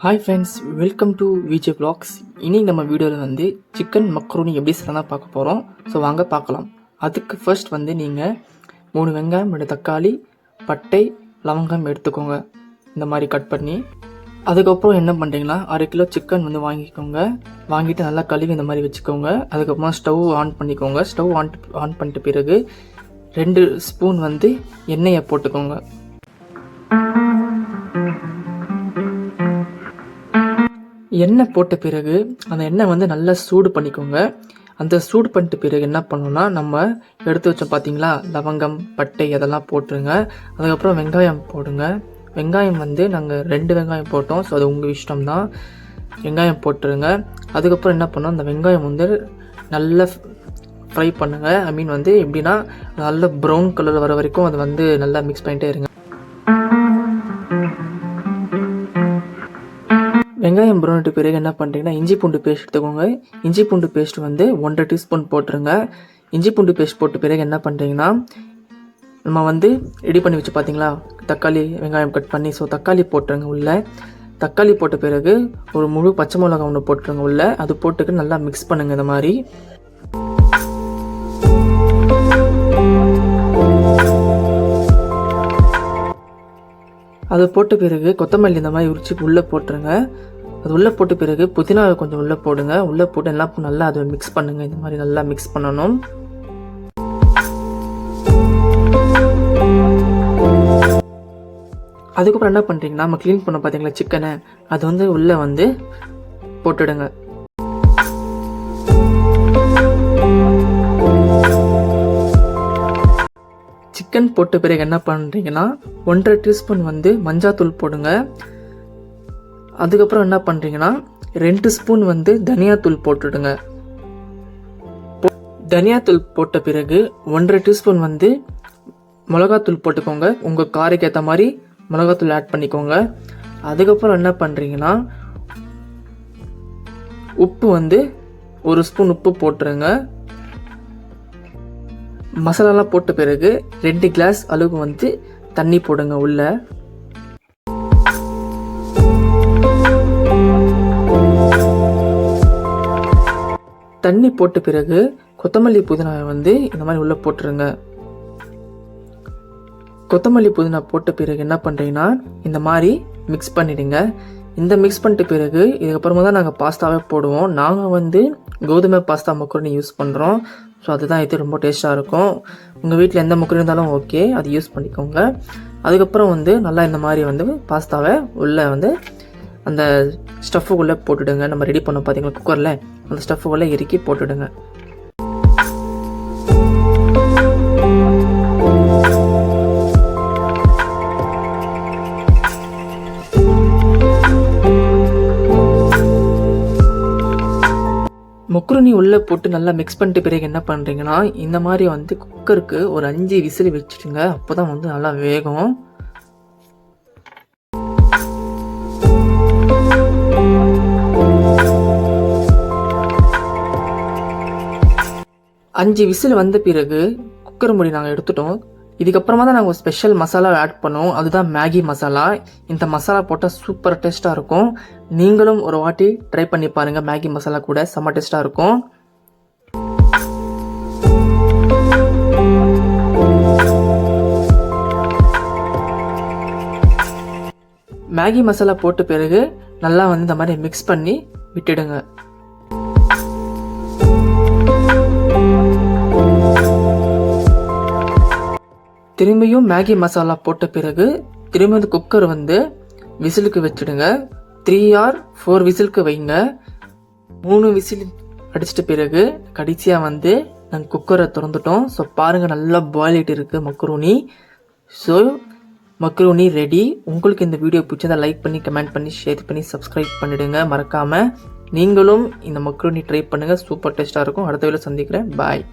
Hi friends, welcome to VJ vlogs. இன்றைக்கி நம்ம வீடியோவில் வந்து சிக்கன் மக்ரூனி எப்படி செய்யலாம் பார்க்க போகிறோம். ஸோ வாங்க பார்க்கலாம். அதுக்கு ஃபர்ஸ்ட் வந்து நீங்கள் 3 வெங்காயம் 2 தக்காளி பட்டை லவங்கம் எடுத்துக்கோங்க, இந்த மாதிரி கட் பண்ணி. அதுக்கப்புறம் என்ன பண்ணுறீங்கன்னா 1/2 கிலோ சிக்கன் வந்து வாங்கிக்கோங்க. வாங்கிட்டு நல்லா கழுவி இந்த மாதிரி வச்சுக்கோங்க. அதுக்கப்புறம் ஸ்டவ் ஆன் பண்ணிக்கோங்க. ஸ்டவ் ஆன் பண்ணிட்ட பிறகு 2 ஸ்பூன் வந்து எண்ணெயை போட்டுக்கோங்க. எண்ணெய் போட்ட பிறகு அந்த எண்ணெய் வந்து நல்லா சூடு பண்ணிக்கோங்க. அந்த சூடு பண்ணிட்ட பிறகு என்ன பண்ணணும்னா, நம்ம எடுத்து வச்சோம் பார்த்தீங்களா, லவங்கம் பட்டை அதெல்லாம் போட்டுருங்க. அதுக்கப்புறம் வெங்காயம் போடுங்க. வெங்காயம் வந்து நாங்கள் 2 வெங்காயம் போட்டோம். ஸோ அது உங்கள் இஷ்டம் தான். வெங்காயம் போட்டுருங்க. அதுக்கப்புறம் என்ன பண்ணோம், அந்த வெங்காயம் வந்து நல்லா ஃப்ரை பண்ணுங்கள். ஐ மீன் வந்து எப்படின்னா, நல்ல ப்ரௌன் கலர் வர வரைக்கும் அதை வந்து நல்லா மிக்ஸ் பண்ணிட்டே இருங்க. வெங்காயம் ப்ரௌனிட்டு பிறகு என்ன பண்ணுறீங்கன்னா, இஞ்சி பூண்டு பேஸ்ட் எடுத்துக்கோங்க. இஞ்சி பூண்டு பேஸ்ட் வந்து 1.5 டீஸ்பூன் போட்டுருங்க. இஞ்சி பூண்டு பேஸ்ட் போட்ட பிறகு என்ன பண்ணுறீங்கன்னா, நம்ம வந்து ரெடி பண்ணி வச்சு பார்த்தீங்களா தக்காளி வெங்காயம் கட் பண்ணி, ஸோ தக்காளி போட்டுருங்க உள்ளே. தக்காளி போட்ட பிறகு ஒரு முழு பச்சை மிளகாய் ஒன்று போட்டுருங்க உள்ளே. அது போட்டுக்கு நல்லா மிக்ஸ் பண்ணுங்கள். இந்த மாதிரி அது போட்ட பிறகு கொத்தமல்லி இந்த மாதிரி உரிச்சு உள்ளே போட்டுருங்க. அது உள்ளே போட்ட பிறகு புதினாவை கொஞ்சம் உள்ளே போடுங்க. உள்ளே போட்டு எல்லாம் நல்லா அதை மிக்ஸ் பண்ணுங்கள். இந்த மாதிரி நல்லா மிக்ஸ் பண்ணணும். அதுக்கப்புறம் என்ன பண்ணுறீங்கன்னா, நம்ம க்ளீன் பண்ண பார்த்தீங்களா சிக்கனை, அது வந்து உள்ளே வந்து போட்டுடுங்க. சிக்கன் போட்ட பிறகு என்ன பண்ணுறீங்கன்னா, 1.5 டீஸ்பூன் வந்து மஞ்சாத்தூள் போடுங்க. அதுக்கப்புறம் என்ன பண்ணுறீங்கன்னா, 2 ஸ்பூன் வந்து தனியாத்தூள் போட்டுடுங்க. தனியாத்தூள் போட்ட பிறகு 1.5 டீஸ்பூன் வந்து மிளகாத்தூள் போட்டுக்கோங்க. உங்கள் காரைக்கு ஏற்ற மாதிரி மிளகாத்தூள் ஆட் பண்ணிக்கோங்க. அதுக்கப்புறம் என்ன பண்ணுறீங்கன்னா, உப்பு வந்து 1 ஸ்பூன் உப்பு போட்டுருங்க. மசாலாலாம் போட்ட பிறகு 2 கிளாஸ் அளவு வந்து தண்ணி போடுங்க உள்ள. தண்ணி போட்ட பிறகு கொத்தமல்லி புதினாவை வந்து இந்த மாதிரி உள்ளே போட்டுருங்க. கொத்தமல்லி புதினா போட்ட பிறகு என்ன பண்ணுறீங்கன்னா, இந்த மாதிரி மிக்ஸ் பண்ணிவிடுங்க. இந்த மிக்ஸ் பண்ணிட்ட பிறகு இதுக்கப்புறமா தான் நாங்கள் பாஸ்தாவே போடுவோம். நாங்கள் வந்து கோதுமை பாஸ்தா மக்ரோனி யூஸ் பண்ணுறோம். ஸோ அதுதான் இது ரொம்ப டேஸ்ட்டாக இருக்கும். உங்கள் வீட்டில் எந்த மக்ரோனி இருந்தாலும் ஓகே, அது யூஸ் பண்ணிக்கோங்க. அதுக்கப்புறம் வந்து நல்லா இந்த மாதிரி வந்து பாஸ்தாவை உள்ளே வந்து அந்த ஸ்டஃப்புக்குள்ளே போட்டுடுங்க. நம்ம ரெடி பண்ணோம் பார்த்தீங்களா குக்கரில், அந்த ஸ்டஃப்புக்குள்ளே இறுக்கி போட்டுடுங்க. மக்ரோனி உள்ளே போட்டு நல்லா மிக்ஸ் பண்ணிட்டு பிறகு என்ன பண்ணுறீங்கன்னா, இந்த மாதிரி வந்து குக்கருக்கு ஒரு 5 விசில் வச்சுட்டுங்க. அப்போ தான் வந்து நல்லா வேகும். அஞ்சு விசில் வந்த பிறகு குக்கர் மூடி நாங்கள் எடுத்துட்டோம். இதுக்கப்புறமா தான் நாங்கள் ஒரு ஸ்பெஷல் மசாலா ஆட் பண்ணுவோம். அதுதான் மேகி மசாலா. இந்த மசாலா போட்டால் சூப்பர் டேஸ்ட்டாக இருக்கும். நீங்களும் ஒரு வாட்டி ட்ரை பண்ணி பாருங்கள். மேகி மசாலா கூட செம்ம டேஸ்ட்டாக இருக்கும். மேகி மசாலா போட்ட பிறகு நல்லா வந்து இந்த மாதிரி மிக்ஸ் பண்ணி விட்டுடுங்க. திரும்பியும் மேகி மசாலா போட்ட பிறகு திரும்பி வந்து குக்கர் வந்து விசிலுக்கு வச்சுடுங்க. 3 or 4 விசிலுக்கு வைங்க. 3 விசில் அடிச்சிட்ட பிறகு கடைசியாக வந்து நாங்கள் குக்கரை திறந்துட்டோம். ஸோ பாருங்கள், நல்லா பாயில் ஆகிட்டு இருக்குது மக்ரோனி. So macaroni ready. உங்களுக்கு இந்த வீடியோ பிடிச்சதை லைக் பண்ணி கமெண்ட் பண்ணி ஷேர் பண்ணி சப்ஸ்கிரைப் பண்ணிவிடுங்க மறக்காமல். நீங்களும் இந்த மக்ரோனி ட்ரை பண்ணுங்கள். சூப்பர் டேஸ்ட்டாக இருக்கும். அடுத்த வீடியோவில் சந்திக்கிறேன். பாய்.